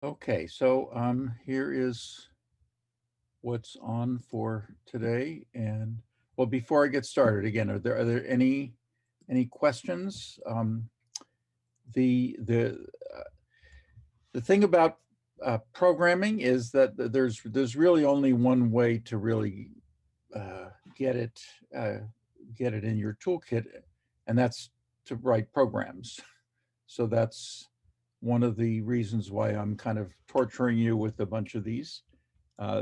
Okay, so here is what's on for today. And well, before I get started, again, are there any questions? The the uh, the thing about programming is that there's really only one way to really uh, get it uh, get it in your toolkit, and that's to write programs. So that's one of the reasons why I'm kind of torturing you with a bunch of these.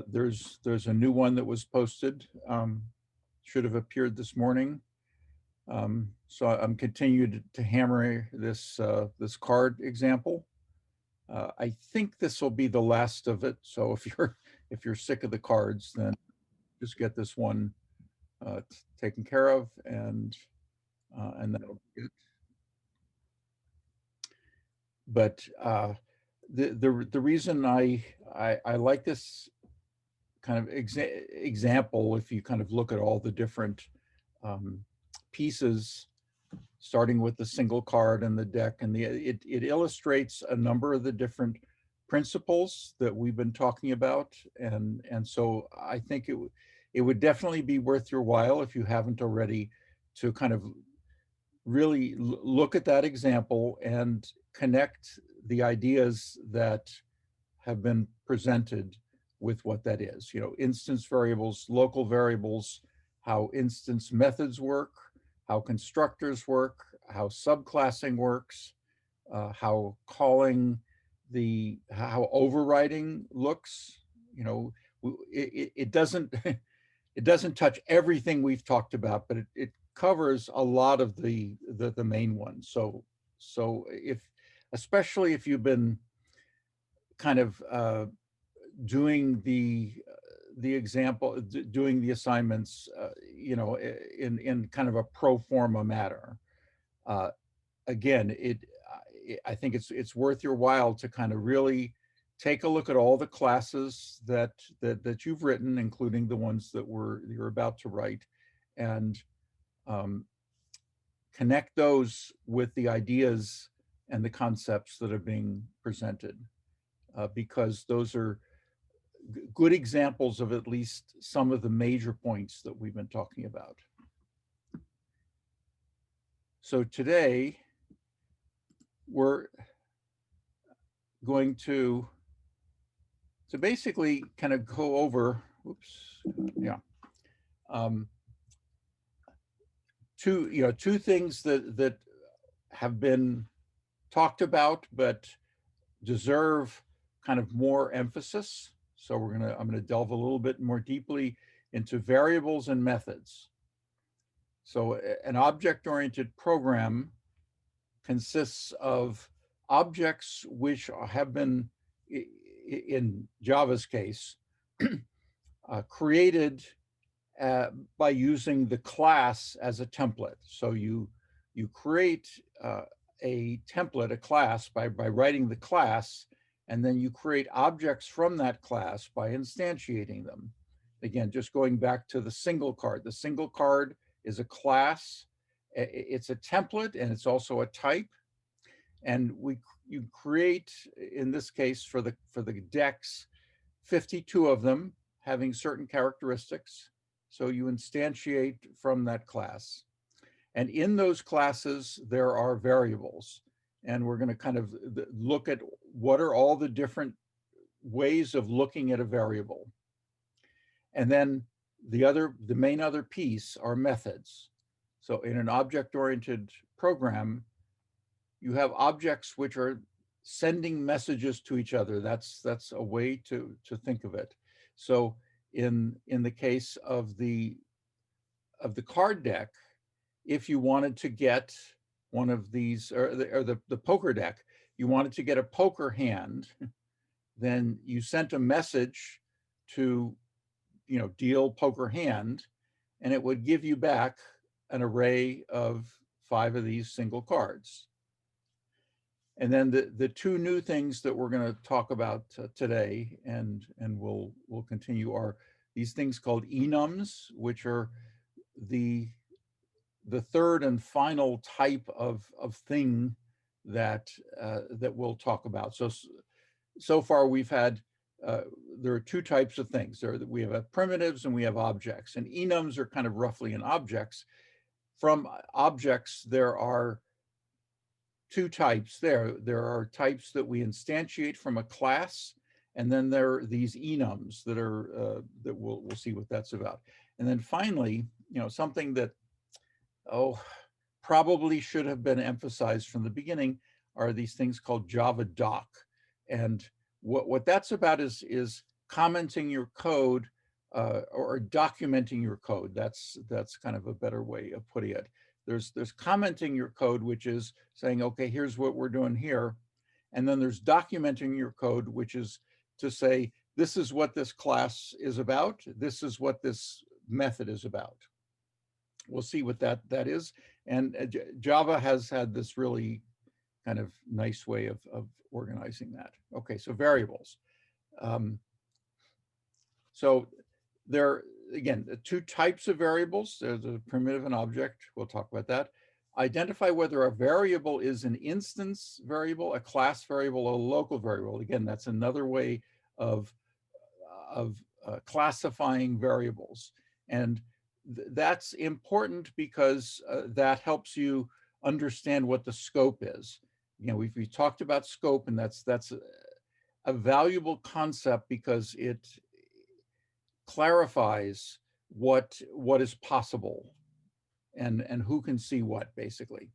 There's a new one that was posted, should have appeared this morning. So I'm continuing to hammer this card example. I think this will be the last of it. So if you're sick of the cards, then just get this one taken care of, and that'll be it. But the reason I like this kind of example, if you kind of look at all the different um, pieces, starting with the single card and the deck, and it illustrates a number of the different principles that we've been talking about, and so I think it would definitely be worth your while, if you haven't already, to kind of really look at that example and connect the ideas that have been presented with what that is. You know, instance variables, local variables, how instance methods work, how constructors work, how subclassing works, how calling how overriding looks. You know, it doesn't it doesn't touch everything we've talked about, but it covers a lot of the main ones. So if, especially if you've been kind of doing the example, doing the assignments, in kind of a pro forma matter. Uh, Again, I think it's worth your while to kind of really take a look at all the classes that you've written, including the ones that you're about to write, and um, connect those with the ideas and the concepts that are being presented, because those are good examples of at least some of the major points that we've been talking about. So today we're going to basically kind of go over, oops, yeah, um, two things that have been talked about but deserve kind of more emphasis. So I'm gonna delve a little bit more deeply into variables and methods. So an object-oriented program consists of objects which have been, in Java's case, created by using the class as a template. So you create a template, a class, by writing the class, and then you create objects from that class by instantiating them. Again, just going back to the single card. The single card is a class. It's a template, and it's also a type. And you create, in this case, for the decks, 52 of them having certain characteristics. So you instantiate from that class. And in those classes, there are variables. And we're going to kind of look at what are all the different ways of looking at a variable. And then the main other piece are methods. So in an object-oriented program, you have objects which are sending messages to each other. That's a way to think of it. So in the case of the card deck, if you wanted to get one of these, or the poker deck, you wanted to get a poker hand, then you sent a message to, deal poker hand, and it would give you back an array of 5 of these single cards. And then the two new things that we're going to talk about today, and we'll continue, are these things called enums, which are the third and final type of thing that that we'll talk about. So so far we've had, there are two types of things. We have primitives and we have objects, and enums are kind of roughly in objects. From objects, there are two types there. There are types that we instantiate from a class, and then there are these enums that are, that we'll see what that's about. And then finally, something that, probably should have been emphasized from the beginning are these things called Javadoc. And what that's about is commenting your code, or documenting your code. That's kind of a better way of putting it. There's commenting your code, which is saying, okay, here's what we're doing here. And then there's documenting your code, which is to say, this is what this class is about. This is what this method is about. We'll see what that is. And Java has had this really kind of nice way of organizing that. Okay, so variables. So there, again, the two types of variables. There's a primitive and object. We'll talk about that. Identify whether a variable is an instance variable, a class variable, or a local variable. Again, that's another way of classifying variables. And that's important because that helps you understand what the scope is. We've talked about scope, and that's a valuable concept because it clarifies what is possible and who can see what, basically.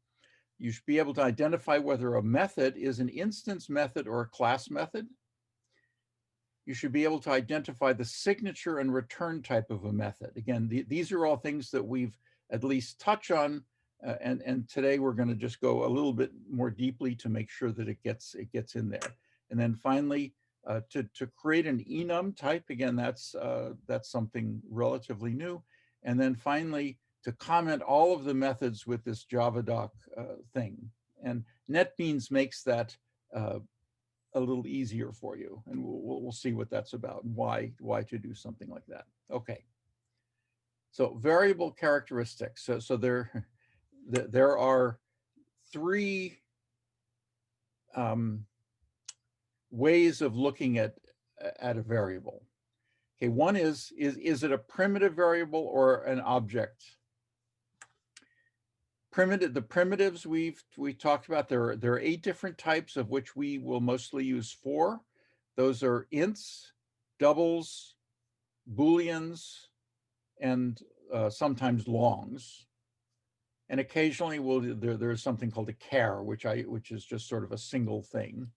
You should be able to identify whether a method is an instance method or a class method. You should be able to identify the signature and return type of a method. Again, these are all things that we've at least touched on, and today we're going to just go a little bit more deeply to make sure that it gets in there. And then finally, to create an enum type, again, that's something relatively new. And then finally, to comment all of the methods with this Javadoc thing. And NetBeans makes that a little easier for you, and we'll see what that's about and why to do something like that. Okay. So variable characteristics. So there are three ways of looking at a variable. Okay, one is it a primitive variable or an object? The primitives we talked about, there are 8 different types, of which we will mostly use 4. Those are ints, doubles, booleans, and sometimes longs. And occasionally there's something called a char, which is just sort of a single thing.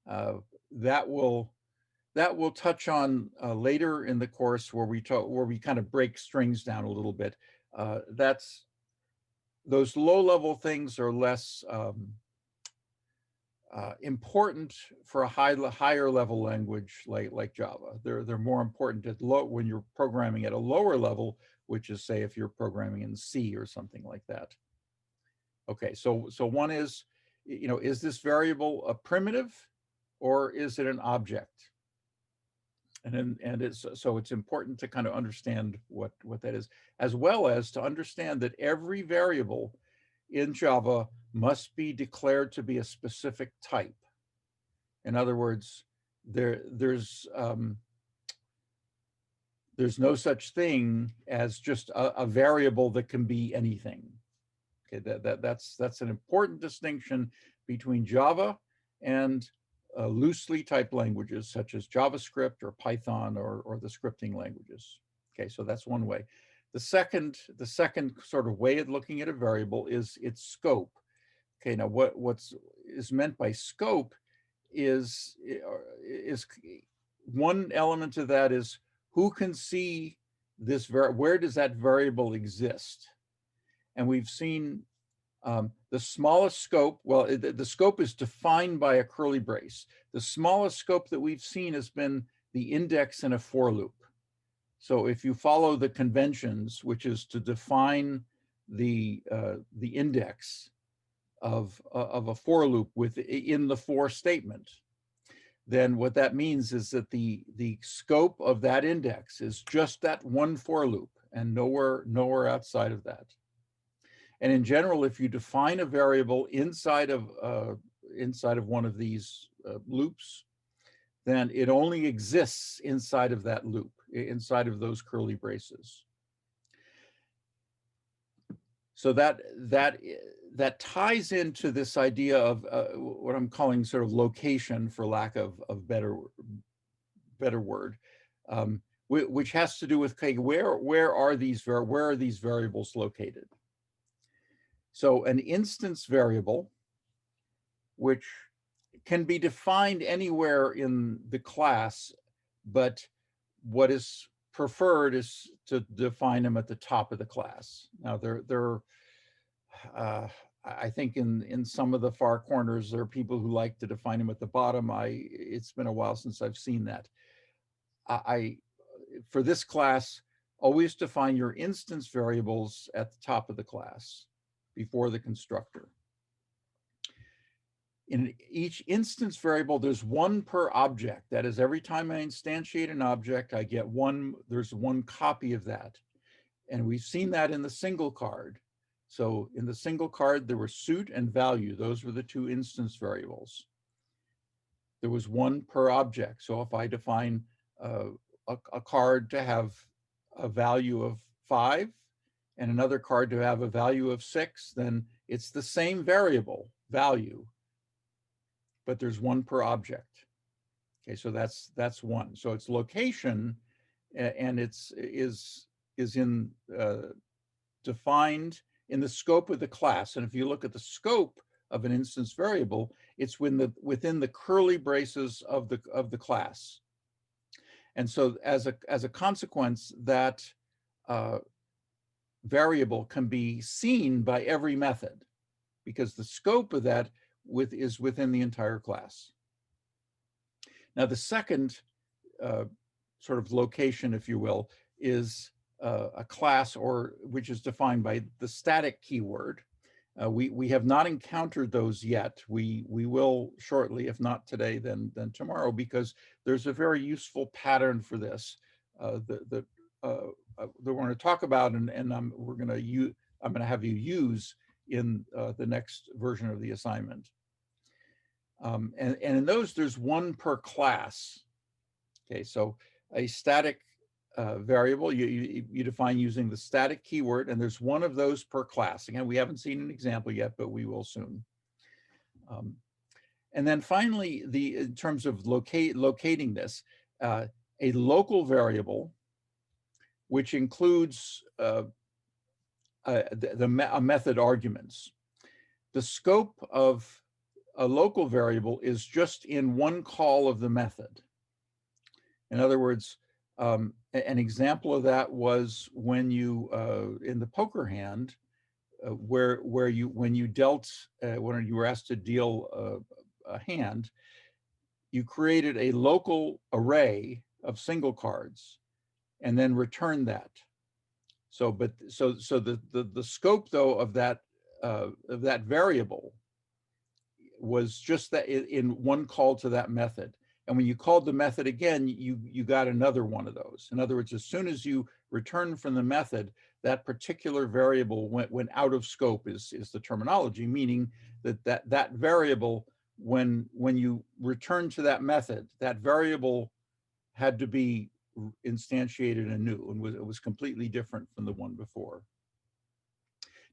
That we'll touch on later in the course, where we kind of break strings down a little bit. Those low-level things are less important for a higher level language like Java. They're more important when you're programming at a lower level, which is, say, if you're programming in C or something like that. Okay, so one is, is this variable a primitive or is it an object? And it's important to kind of understand what that is, as well as to understand that every variable in Java must be declared to be a specific type. In other words, there's no such thing as just a variable that can be anything. Okay, that's an important distinction between Java and loosely typed languages such as JavaScript or Python or the scripting languages. Okay, so that's one way. The second sort of way of looking at a variable is its scope. Okay, now what is meant by scope is one element of that is who can see this, where does that variable exist? And we've seen the smallest scope, well, the scope is defined by a curly brace. The smallest scope that we've seen has been the index in a for loop. So if you follow the conventions, which is to define the index of a for loop in the for statement, then what that means is that the scope of that index is just that one for loop and nowhere outside of that. And in general, if you define a variable inside of one of these loops, then it only exists inside of that loop, inside of those curly braces. So that ties into this idea of what I'm calling sort of location, for lack of better word, which has to do with, okay, where are these variables located? So an instance variable, which can be defined anywhere in the class, but what is preferred is to define them at the top of the class. Now, I think in some of the far corners, there are people who like to define them at the bottom. It's been a while since I've seen that. For this class, always define your instance variables at the top of the class before the constructor. In each instance variable, there's one per object. That is, every time I instantiate an object, I get there's one copy of that. And we've seen that in the single card. So in the single card, there were suit and value. Those were the two instance variables. There was one per object. So if I define a card to have a value of 5 and another card to have a value of 6, then it's the same variable, value, but there's one per object. Okay, so that's one. So its location, and is in defined in the scope of the class. And if you look at the scope of an instance variable, it's within the curly braces of the class. And so as a consequence, that variable can be seen by every method, because the scope of that is within the entire class. Now, the second sort of location, if you will, is a class which is defined by the static keyword. We have not encountered those yet. We will shortly, if not today, then tomorrow, because there's a very useful pattern for this that we're going to talk about, and I'm going to have you use in the next version of the assignment. And in those, there's one per class. Okay, so a static variable you define using the static keyword, and there's one of those per class. Again, we haven't seen an example yet, but we will soon. And then finally, in terms of locating this, a local variable, which includes a method arguments. The scope of a local variable is just in one call of the method. In other words, an example of that was when you, in the poker hand, when you were asked to deal a hand, you created a local array of single cards and then returned that. So the scope, though, of that variable was just that in one call to that method. And when you called the method again, you got another one of those. In other words, as soon as you return from the method, that particular variable went out of scope is the terminology, meaning that variable, when you return to that method, that variable had to be instantiated anew, and it was completely different from the one before.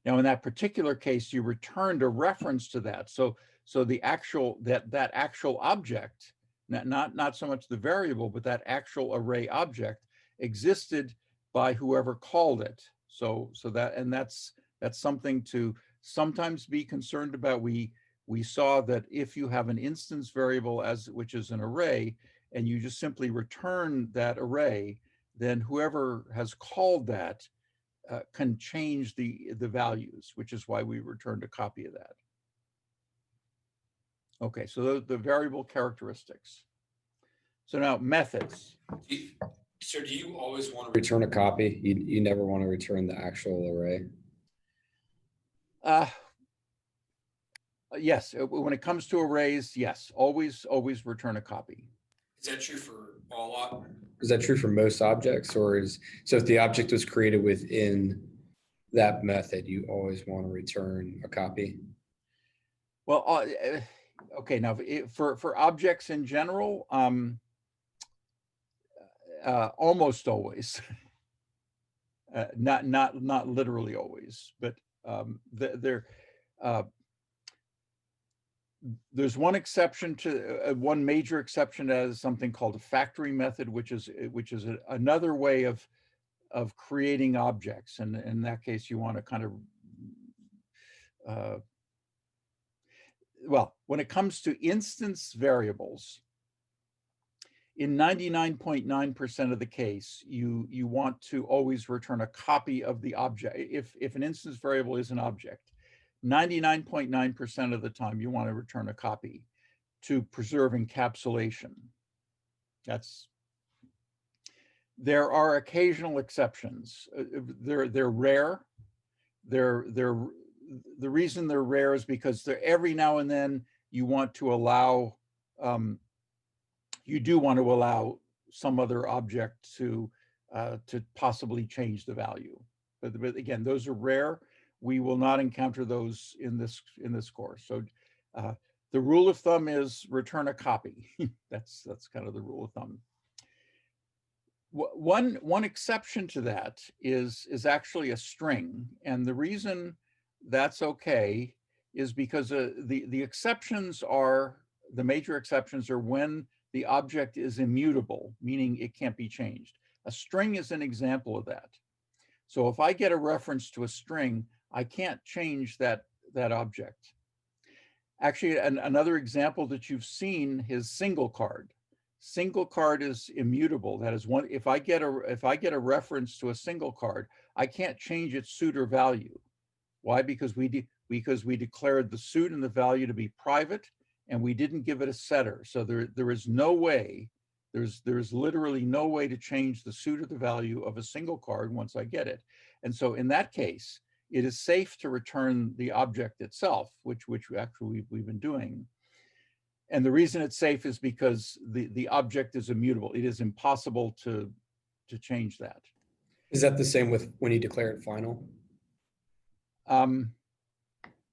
Now, in that particular case, you returned a reference to that. So the actual that actual object, not so much the variable, but that actual array object existed by whoever called it. So that's something to sometimes be concerned about. We saw that if you have an instance variable which is an array, and you just simply return that array, then whoever has called that can change the values, which is why we returned a copy of that. Okay, so the variable characteristics. So now methods. So do you always want to return a copy? You never want to return the actual array? Yes, when it comes to arrays, yes, always return a copy. Is that true for all? Is that true for most objects, so if the object was created within that method, you always want to return a copy? Well, okay, now for objects in general, Almost always. Not literally always, but uh, there's one exception to one major exception as something called a factory method, which is another way of creating objects. And in that case, you want to kind of well, when it comes to instance variables, in 99.9% of the case, you want to always return a copy of the object. If an instance variable is an object, 99.9% of the time, you want to return a copy to preserve encapsulation. There are occasional exceptions. They're rare. The reason they're rare is because every now and then you want to allow you do want to allow some other object to possibly change the value. But again, those are rare. We will not encounter those in this course. So the rule of thumb is return a copy. That's kind of the rule of thumb. One exception to that is actually a string, and the reason that's okay is because the exceptions are, the major exceptions are when the object is immutable, meaning it can't be changed. A string is an example of that. So if I get a reference to a string, I can't change that object. Actually, another example that you've seen is single card. Single card is immutable. That is one. If I get a reference to a single card, I can't change its suit or value. Why? Because we declared the suit and the value to be private, and we didn't give it a setter. So there is no way. There's literally no way to change the suit or the value of a single card once I get it. And so in that case, it is safe to return the object itself, which actually we've been doing. And the reason it's safe is because the object is immutable. It is impossible to change that. Is that the same with when you declare it final?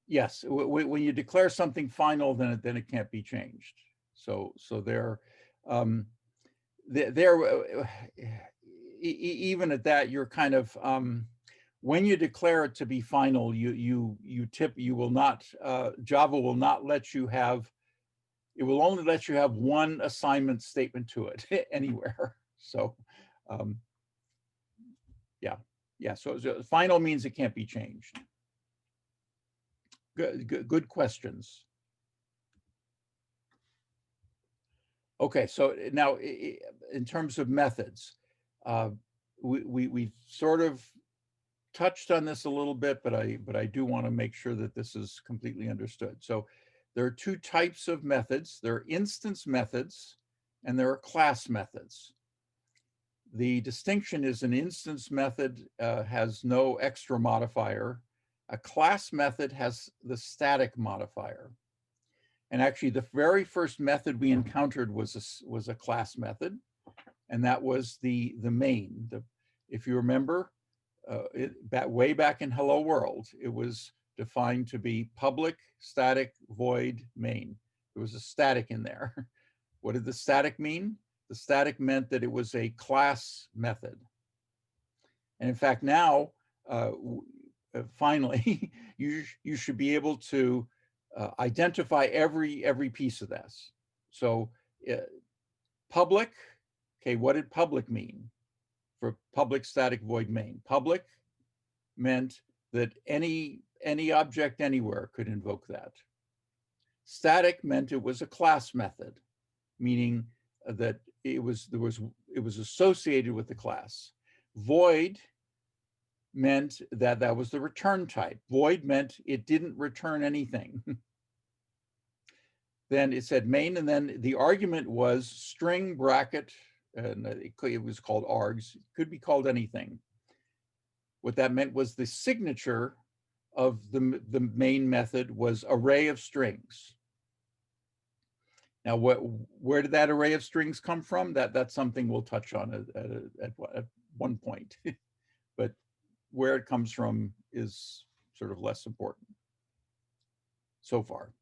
Yes, when you declare something final, then it can't be changed. So even at that, you're kind of when you declare it to be final, you will not, Java will not let you have. It will only let you have one assignment statement to it anywhere. So, yeah. So final means it can't be changed. Good questions. Okay, so now in terms of methods, we sort of touched on this a little bit, but I do want to make sure that this is completely understood. So there are two types of methods. There are instance methods and there are class methods. The distinction is an instance method has no extra modifier. A class method has the static modifier. And actually the very first method we encountered was a class method, and that was the main. If you remember, way back in Hello World, it was defined to be public, static, void, main. There was a static in there. What did the static mean? The static meant that it was a class method. And in fact, now, finally, you should be able to identify every piece of this. So public, okay, what did public mean? For public, static, void, main. Public meant that any object anywhere could invoke that. Static meant it was a class method, meaning that it was associated with the class. Void meant that was the return type. Void meant it didn't return anything. Then it said main, and then the argument was string bracket, and it was called args. It could be called anything. What that meant was the signature of the main method was array of strings. Now, where did that array of strings come from? That's something we'll touch on at one point. But where it comes from is sort of less important so far,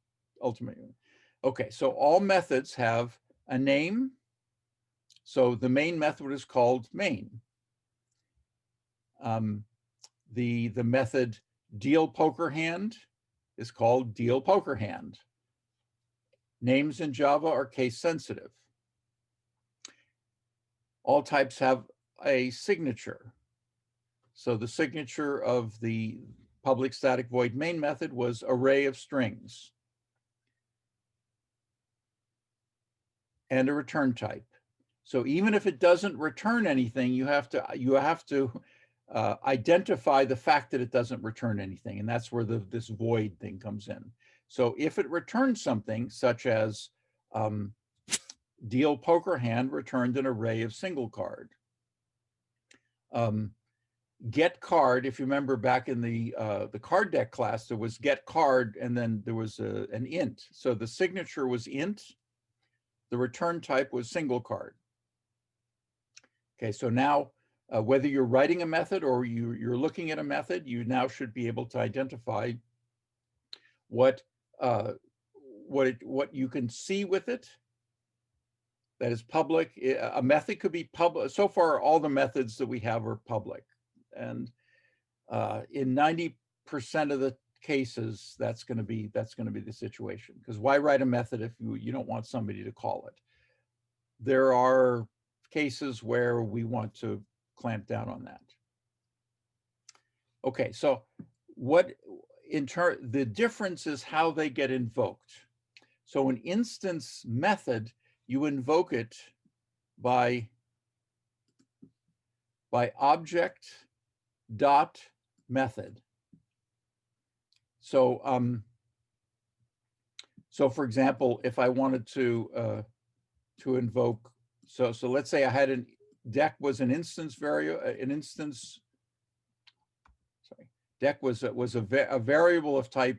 ultimately. Okay, so all methods have a name, So the main method is called main. The method deal poker hand is called deal poker hand. Names in Java are case sensitive. All types have a signature. So the signature of the public static void main method was array of strings and a return type. So even if it doesn't return anything, you have to identify the fact that it doesn't return anything, and that's where this void thing comes in. So if it returns something, such as deal poker hand returned an array of single card. Get card, if you remember back in the card deck class, there was get card and then there was an int. So the signature was int, the return type was single card. Okay, so now whether you're writing a method or you're looking at a method, you now should be able to identify what you can see with it that is public. A method could be public. So far, all the methods that we have are public. And in 90% of the cases, that's going to be the situation. Because why write a method if you don't want somebody to call it? There are cases where we want to clamp down on that. Okay, so the difference is how they get invoked. So an instance method, you invoke it by object dot method. So so for example, if I wanted to invoke, so let's say I had deck was an instance deck was a variable of type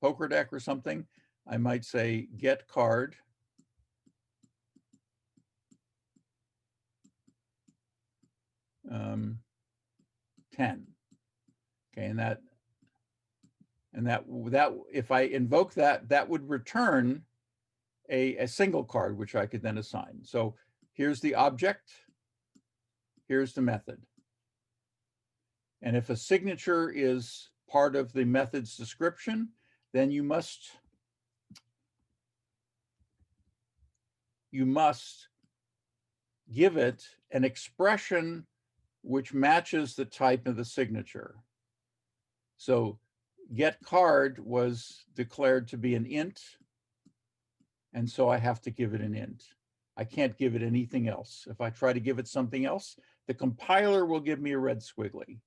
poker deck or something. I might say get card um, 10. Okay, and that if I invoke that would return a single card, which I could then assign. So here's the object, here's the method. And if a signature is part of the method's description, then you must give it an expression which matches the type of the signature. So get card was declared to be an int, and so I have to give it an int. I can't give it anything else. If I try to give it something else, the compiler will give me a red squiggly.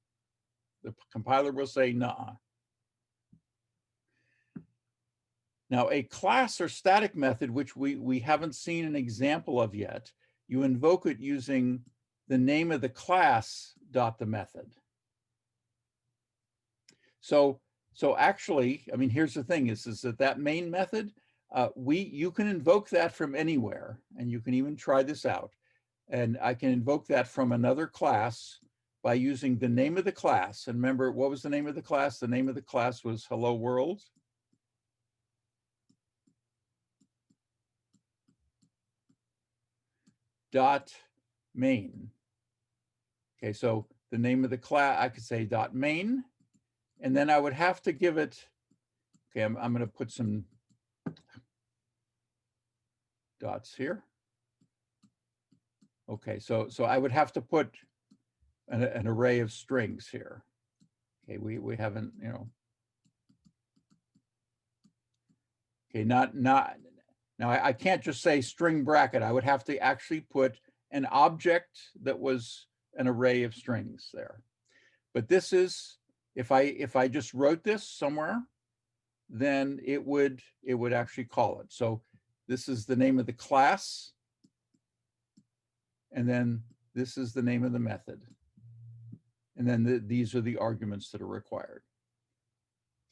The compiler will say, nah. Now, a class or static method, which we haven't seen an example of yet, you invoke it using the name of the class dot the method. So actually, I mean, here's the thing is that main method, you can invoke that from anywhere, and you can even try this out. And I can invoke that from another class by using the name of the class. And remember, what was the name of the class? The name of the class was Hello World. Dot main. Okay, so the name of the class, I could say dot main, and then I would have to give it, okay, I'm going to put some dots here. Okay, so I would have to put an array of strings here. Okay, we haven't, you know. Okay, now I can't just say string bracket. I would have to actually put an object that was an array of strings there. But this is, if I just wrote this somewhere, then it would actually call it. So this is the name of the class, and then this is the name of the method. And then these are the arguments that are required.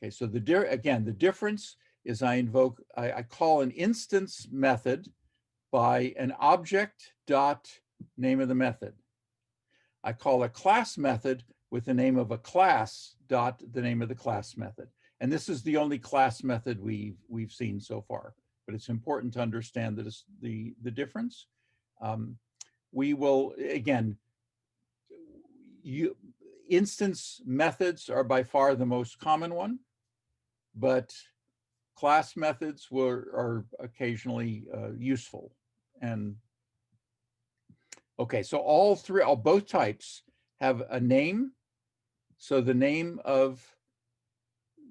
Okay, so again, the difference is I call an instance method by an object dot name of the method. I call a class method with the name of a class dot the name of the class method. And this is the only class method we've seen so far, but it's important to understand that the difference. We will, again, instance methods are by far the most common one, but class methods are occasionally useful. And okay, so both types have a name. So the name of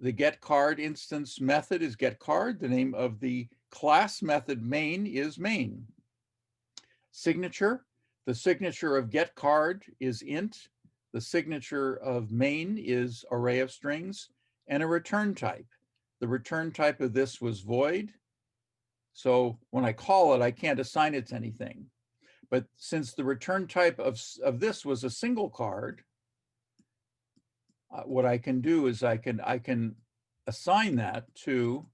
the getCard instance method is getCard. The name of the class method main is main. Signature, the signature of getCard is int. The signature of main is array of strings, and a return type. The return type of this was void. So when I call it, I can't assign it to anything. But since the return type of this was a single card, what I can do is I can assign that to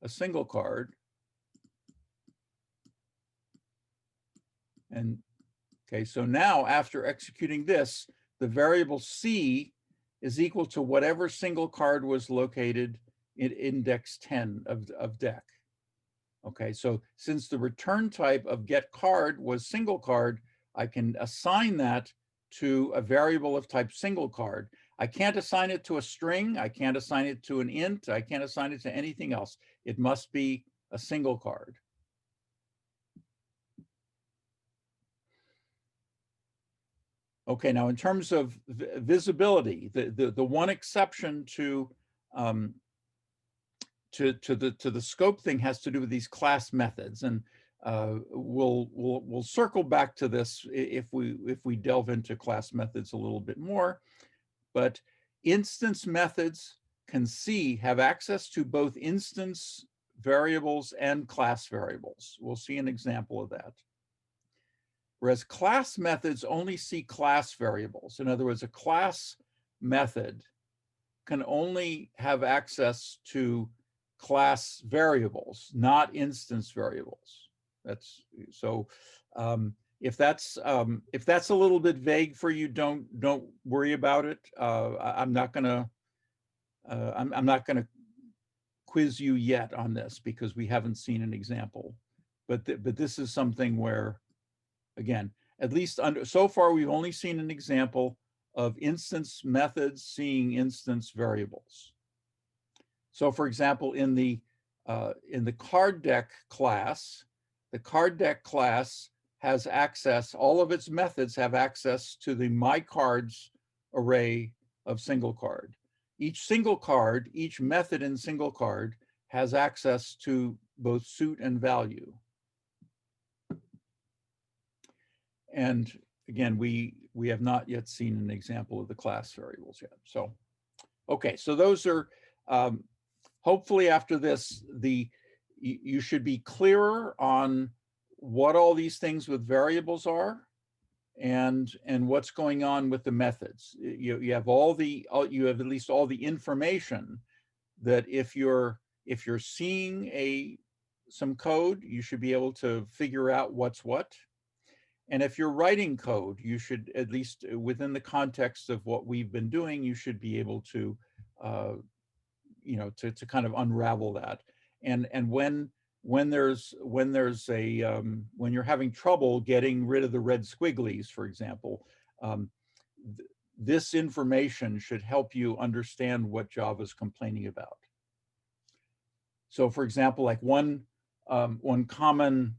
a single card. And okay, so now after executing this, the variable C is equal to whatever single card was located in index 10 of DEC. Okay, so since the return type of getCard was single card, I can assign that to a variable of type single card. I can't assign it to a string. I can't assign it to an int. I can't assign it to anything else. It must be a single card. Okay, now in terms of visibility, the one exception to the scope thing has to do with these class methods, and we'll circle back to this if we delve into class methods a little bit more. But instance methods have access to both instance variables and class variables. We'll see an example of that. Whereas class methods only see class variables. In other words, a class method can only have access to class variables, not instance variables. That's so. If that's a little bit vague for you, don't worry about it. I'm not gonna quiz you yet on this because we haven't seen an example. But this is something where, again, at least so far we've only seen an example of instance methods seeing instance variables. So for example, in the card deck class, the card deck class has access, all of its methods have access to the myCards array of single card. Each single card, each method in single card has access to both suit and value. And again, we have not yet seen an example of the class variables yet. So, okay, so those are, hopefully after this, you should be clearer on what all these things with variables are and what's going on with the methods. You have at least all the information that if you're seeing some code, you should be able to figure out what's what. And if you're writing code, you should, at least within the context of what we've been doing, you should be able to, to kind of unravel that. And when you're having trouble getting rid of the red squigglies, for example, this information should help you understand what Java is complaining about. So, for example, like one common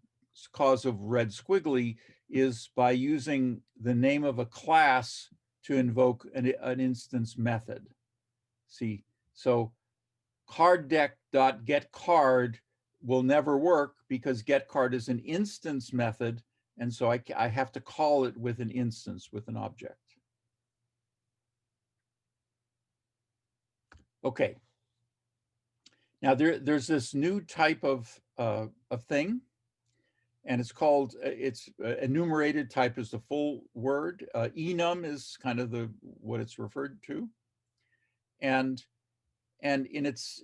cause of red squiggly is by using the name of a class to invoke an instance method. See, so cardDeck.getCard will never work because getCard is an instance method, and so I have to call it with an instance, with an object. Okay. Now there's this new type of thing, and it's called, enumerated type is the full word. Enum is kind of what it's referred to. And in its,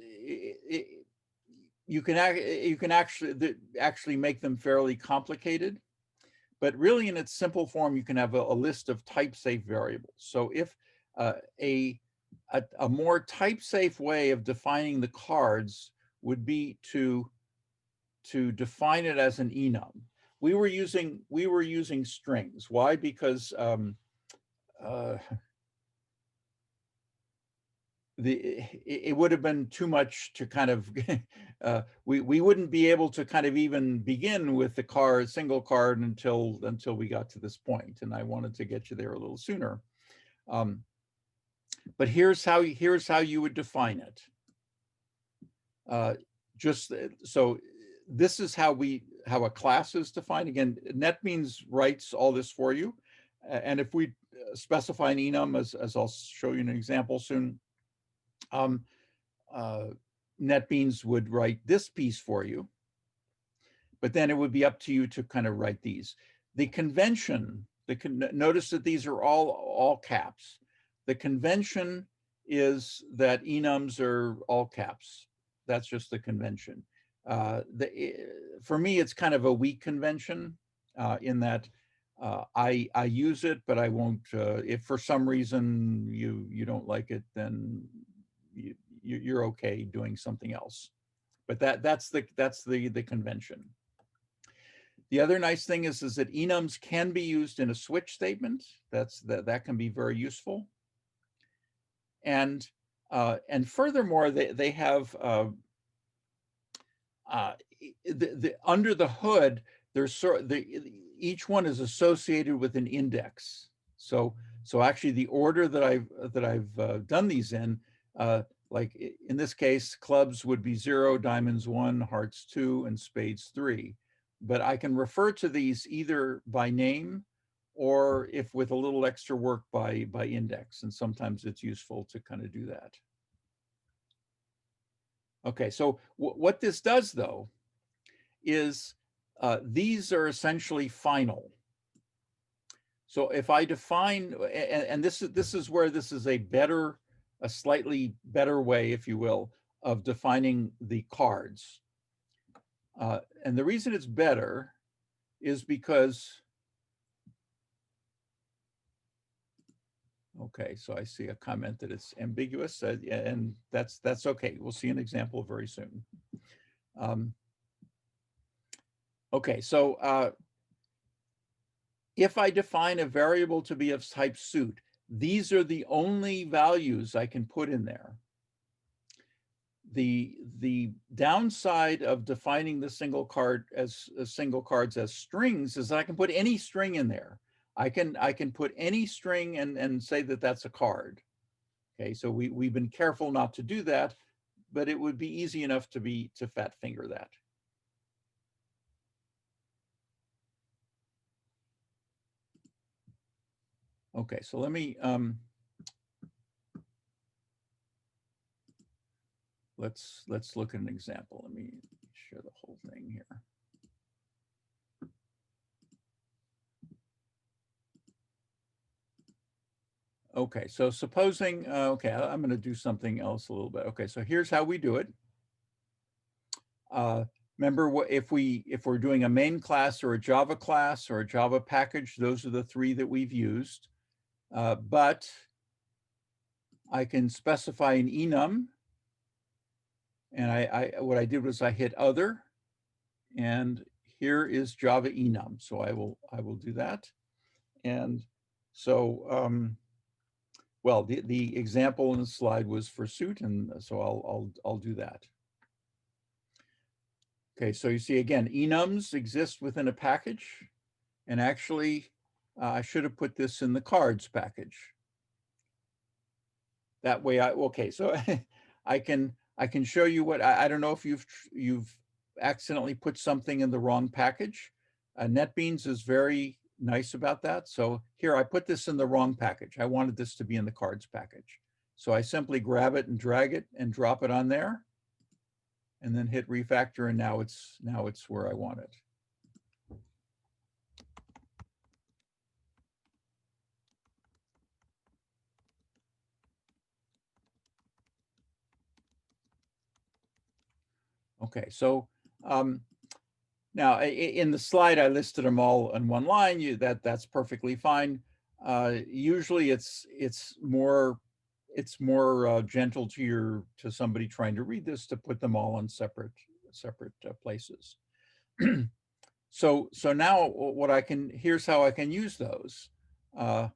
you can actually make them fairly complicated, but really in its simple form, you can have a list of type-safe variables. So if a more type-safe way of defining the cards would be to define it as an enum. we were using strings. Why? Because uh, it would have been too much to kind of we wouldn't be able to kind of even begin with the single card until we got to this point, and I wanted to get you there a little sooner. But here's how you would define it. Just so this is how a class is defined. Again, NetBeans writes all this for you, and if we specify an enum, as I'll show you an example soon, NetBeans would write this piece for you, but then it would be up to you to kind of write these. The convention, notice that these are all caps. The convention is that enums are all caps. That's just the convention. For me, it's kind of a weak convention in that I use it, but I won't. If for some reason you don't like it, then you're okay doing something else. But that's the convention. The other nice thing is that enums can be used in a switch statement. That can be very useful. And furthermore, they have under the hood, there's each one is associated with an index. So actually, the order that I've done these in, like in this case, clubs would be 0, diamonds 1, hearts 2, and spades 3. But I can refer to these either by name or, if with a little extra work, by index. And sometimes it's useful to kind of do that. Okay, so what this does, though, is these are essentially final. So if I define, and this is where this is a slightly better way, if you will, of defining the cards. And the reason it's better is because, okay, so I see a comment that it's ambiguous, and that's okay. We'll see an example very soon. Okay, so if I define a variable to be of type suit, these are the only values I can put in there. The downside of defining the single cards as strings is that I can put any string in there. I can put any string and say that that's a card. Okay, so we've been careful not to do that, but it would be easy enough to fat finger that. Okay, so let me let's look at an example. Let me share the whole thing here. Okay, so supposing, okay, I'm going to do something else a little bit. Okay, so here's how we do it. Remember, if we're doing a main class or a Java class or a Java package, those are the three that we've used. But I can specify an enum, and what I did was I hit other, and here is Java enum. So I will do that, and so well, the example in the slide was for suit, and so I'll do that. Okay, so you see again, enums exist within a package, and actually I should have put this in the cards package. That way, okay, so I can show you what I don't know if you've accidentally put something in the wrong package. NetBeans is very nice about that. So here, I put this in the wrong package. I wanted this to be in the cards package. So I simply grab it and drag it and drop it on there, and then hit refactor, and now it's where I want it. Okay, so now in the slide I listed them all in one line. That's perfectly fine. Usually it's more gentle to somebody trying to read this to put them all in separate places. So now what I can, here's how I can use those. I'll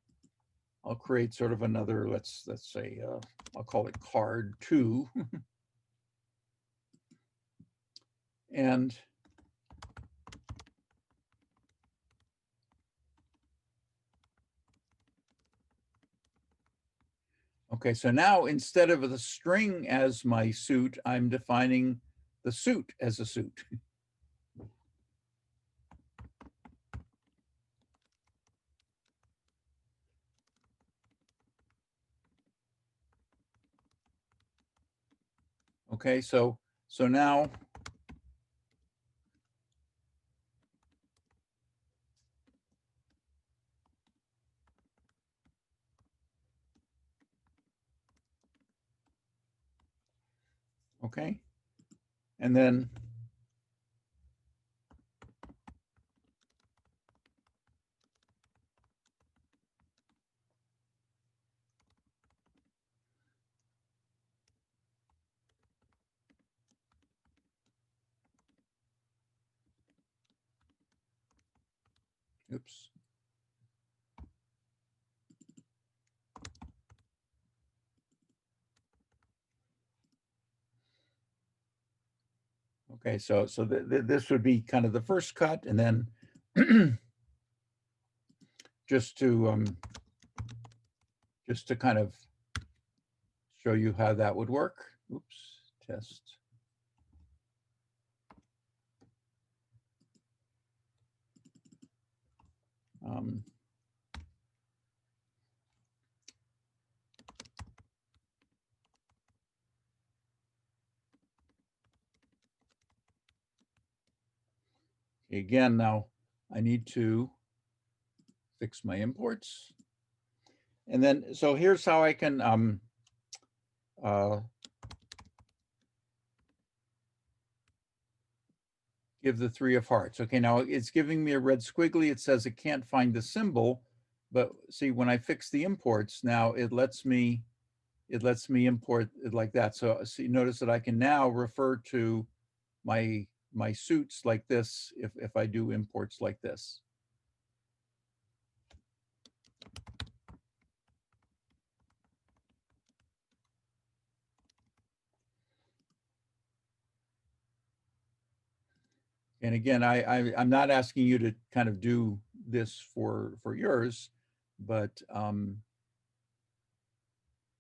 create sort of another, let's say, I'll call it card 2. And okay, so now instead of the string as my suit, I'm defining the suit as a suit. Okay, so now okay, and then oops. Okay, so this would be kind of the first cut, and then just to kind of show you how that would work. Oops, test. Again, now I need to fix my imports. And then, so here's how I can give the 3 of hearts. Okay, now it's giving me a red squiggly. It says it can't find the symbol, but see, when I fix the imports, now it lets me import it like that. So see, notice that I can now refer to my suits like this if I do imports like this. And again, I'm not asking you to kind of do this for yours, but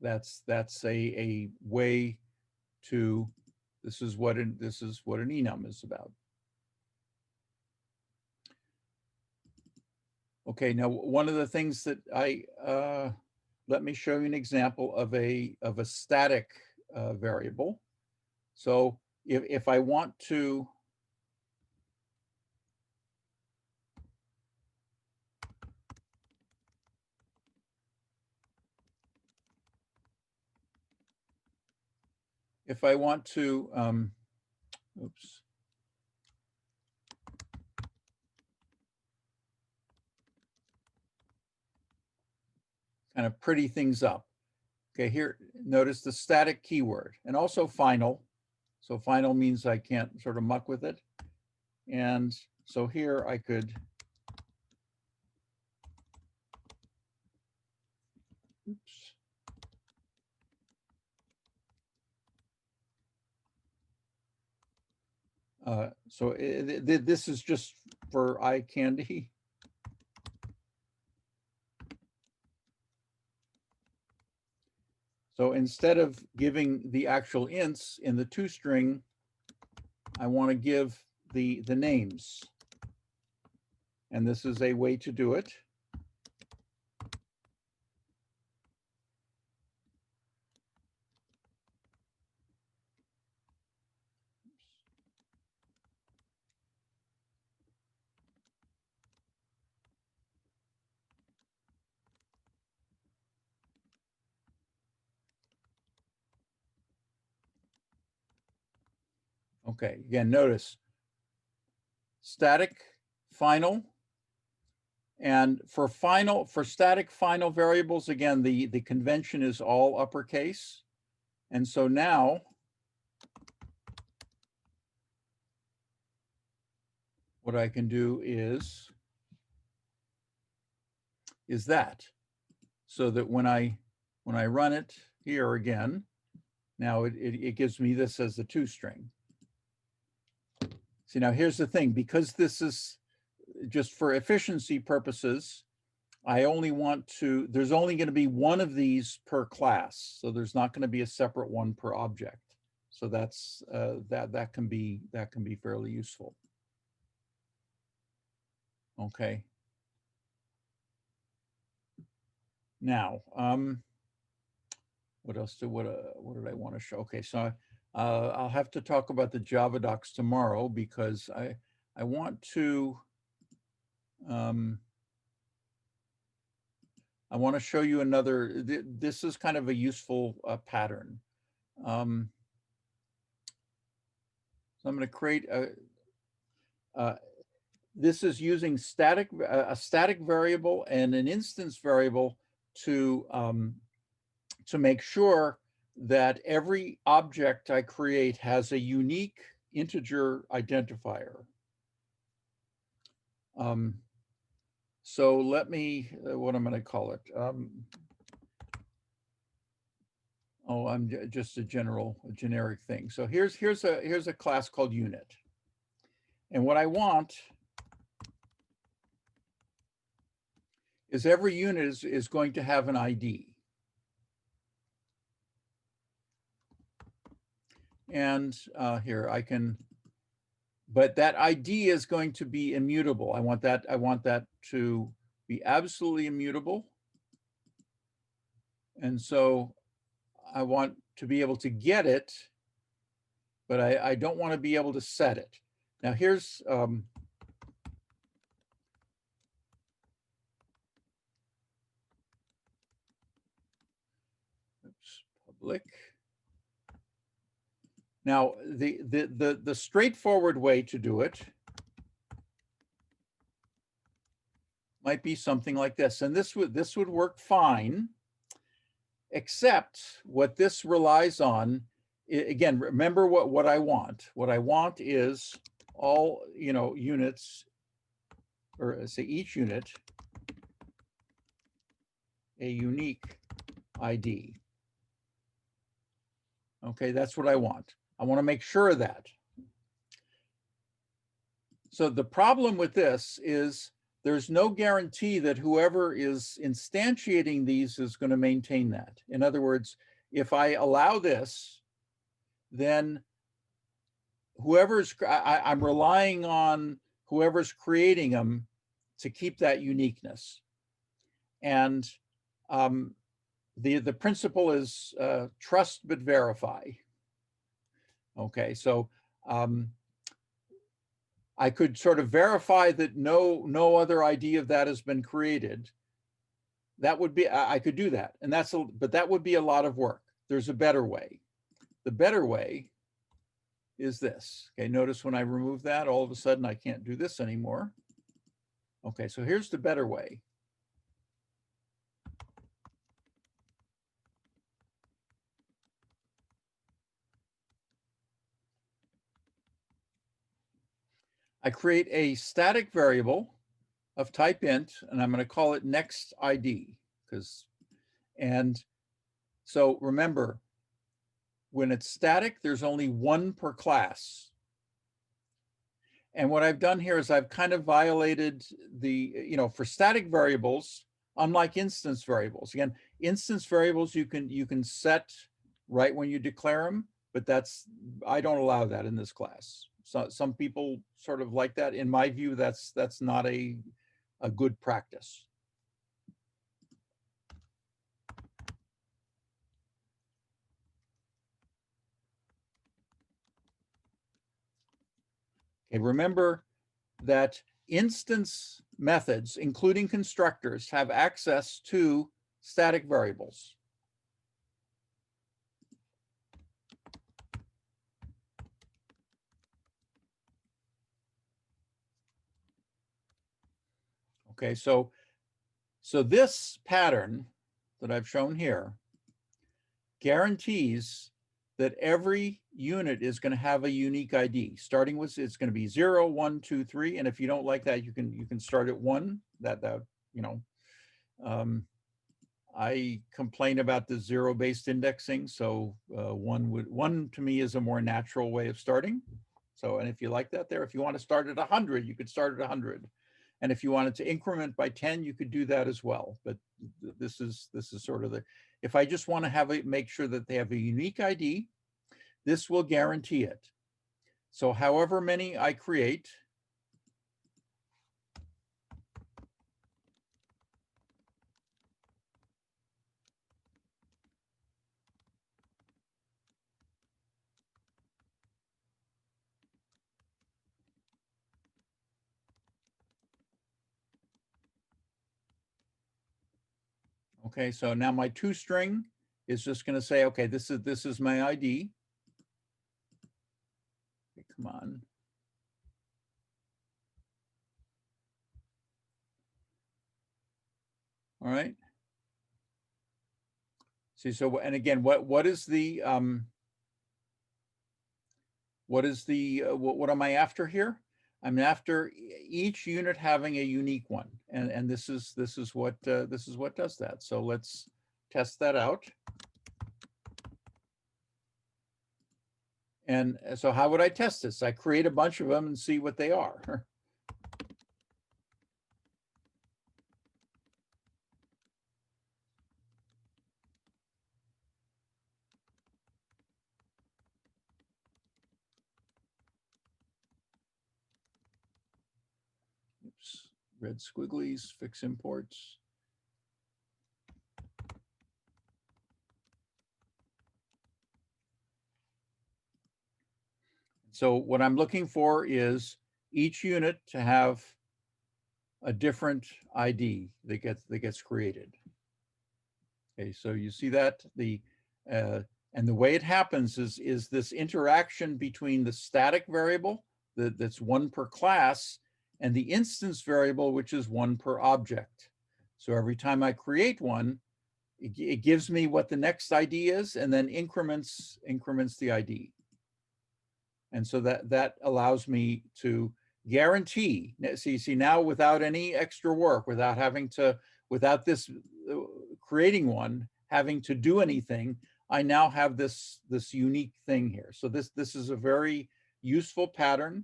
that's a way to, this is what an enum is about. Okay, now one of the things that let me show you an example of a static variable. So if I want to oops, kind of pretty things up. Okay, here, notice the static keyword and also final. So final means I can't sort of muck with it. And so here I could, oops. So this is just for eye candy. So instead of giving the actual ints in the toString, I want to give the names. And this is a way to do it. Okay, again, notice static final. And for static final variables, again, the convention is all uppercase. And so now what I can do is that, so that when I run it here again, now it gives me this as a toString. See, now here's the thing, because this is just for efficiency purposes, I only want to, there's only going to be one of these per class. So there's not going to be a separate one per object. So that's that can be fairly useful. Okay. Now, what else what did I want to show? Okay, so I'll have to talk about the Javadocs tomorrow, because I want to I want to show you another. This is kind of a useful pattern. So I'm going to create this is using a static variable and an instance variable to make sure that every object I create has a unique integer identifier. So let me, what I'm going to call it. I'm just a generic thing. So here's a class called unit. And what I want is every unit is going to have an ID. And here I can, but that ID is going to be immutable. I want that to be absolutely immutable. And so I want to be able to get it, but I don't want to be able to set it. Now here's public. Now the straightforward way to do it might be something like this, and this would work fine, except what this relies on. Again, remember what I want. What I want is all units, or say each unit, a unique ID. Okay, that's what I want. I want to make sure of that. So the problem with this is there's no guarantee that whoever is instantiating these is going to maintain that. In other words, if I allow this, then I'm relying on whoever's creating them to keep that uniqueness. And the principle is trust but verify. Okay, so I could sort of verify that no other ID of that has been created. That would be, I could do that, and but that would be a lot of work. There's a better way. The better way is this. Okay, notice when I remove that, all of a sudden I can't do this anymore. Okay, so here's the better way. I create a static variable of type int, and I'm going to call it next ID, and so remember, when it's static, there's only one per class. And what I've done here is I've kind of violated for static variables, unlike instance variables. Again, instance variables you can set right when you declare them, but I don't allow that in this class. So some people sort of like that. In my view, that's not a good practice. Okay, remember that instance methods, including constructors, have access to static variables. Okay, so this pattern that I've shown here guarantees that every unit is going to have a unique ID. Starting with, it's going to be 0, 1, 2, 3. And if you don't like that, you can start at 1. That you know, I complain about the zero-based indexing. So 1 to me is a more natural way of starting. So, and if you like that there, if you want to start at 100, you could start at 100. And if you wanted to increment by 10, you could do that as well. But this is sort of the, if I just want to have it, make sure that they have a unique ID, this will guarantee it. So however many I create, okay, so now my toString is just going to say, okay, this is my ID. Okay, come on. All right. See, so, and again, what is the what am I after here? I'm after each unit having a unique one, and this is what does that. So let's test that out. And so how would I test this? I create a bunch of them and see what they are. Oops, red squigglies, fix imports. So what I'm looking for is each unit to have a different ID that gets created. Okay, so you see that and the way it happens is this interaction between the static variable that's 1 per class and the instance variable, which is 1 per object. So every time I create one, it gives me what the next ID is and then increments the ID. And so that allows me to guarantee, see now without any extra work, without this creating one, having to do anything, I now have this unique thing here. So this is a very useful pattern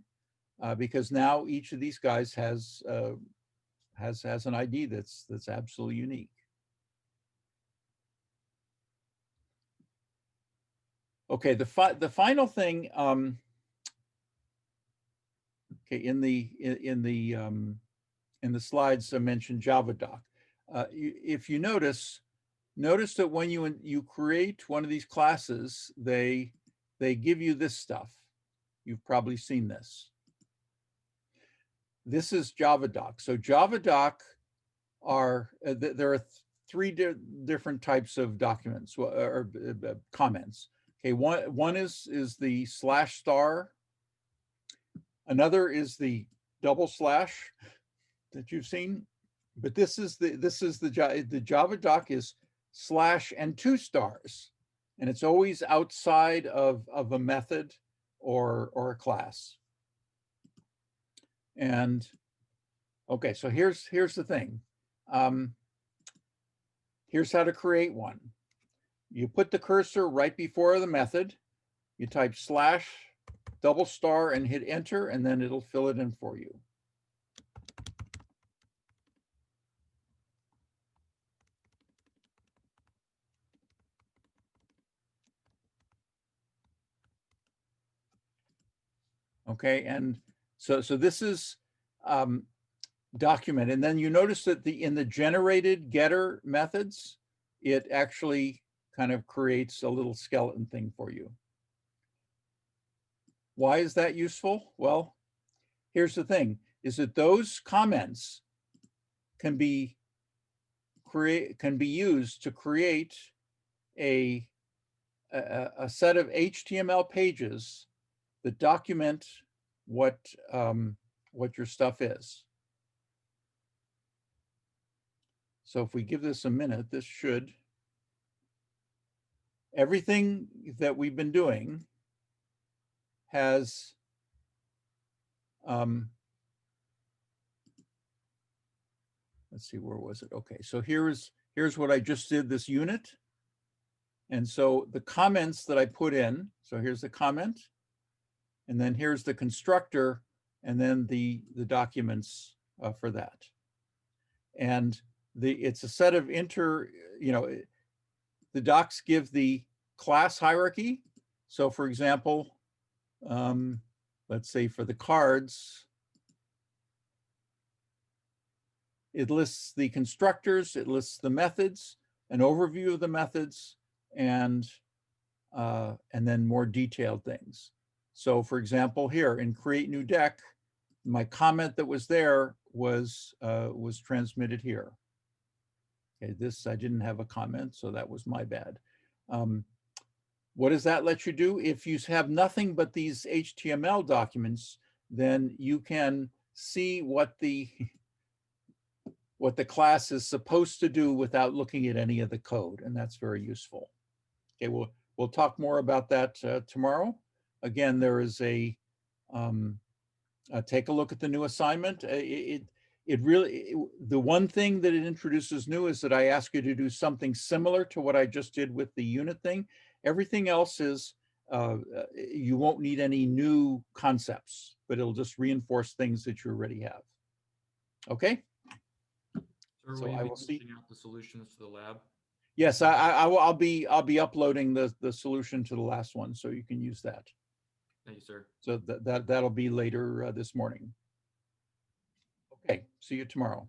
because now each of these guys has an ID that's absolutely unique. Okay, the final thing. Okay, in the slides I mentioned Javadoc. If you notice that when you create one of these classes, they give you this stuff. You've probably seen this. This is Javadoc. So Javadoc there are 3 different types of documents or comments. Okay, one is the /* Another is the double slash that you've seen, but this is the Javadoc is / and 2 stars, and it's always outside of a method or a class. And okay, so here's the thing. Here's how to create one. You put the cursor right before the method. You type /, double star, and hit enter, and then it'll fill it in for you. Okay, and so this is document, and then you notice that in the generated getter methods, it actually kind of creates a little skeleton thing for you. Why is that useful? Well, here's the thing, is that those comments can be used to create a set of HTML pages that document what your stuff is. So if we give this a minute, this should everything that we've been doing has let's see, where was it? Okay, so here's what I just did, this unit. And so the comments that I put in, so here's the comment, and then here's the constructor, and then the documents for that. And it's a set of the docs give the class hierarchy. So for example, let's say for the cards, it lists the constructors, it lists the methods, an overview of the methods, and then more detailed things. So for example, here in create new deck, my comment that was there was transmitted here. Okay, this, I didn't have a comment, so that was my bad. What does that let you do? If you have nothing but these HTML documents, then you can see what the class is supposed to do without looking at any of the code, and that's very useful. Okay, we'll talk more about that tomorrow. Again, there is take a look at the new assignment. The one thing that it introduces new is that I ask you to do something similar to what I just did with the unit thing. Everything else is, you won't need any new concepts, but it'll just reinforce things that you already have. Okay? So I will see out the solutions to the lab. Yes, I'll be uploading the solution to the last one, so you can use that. Thank you, sir. So that'll be later this morning. Okay, see you tomorrow.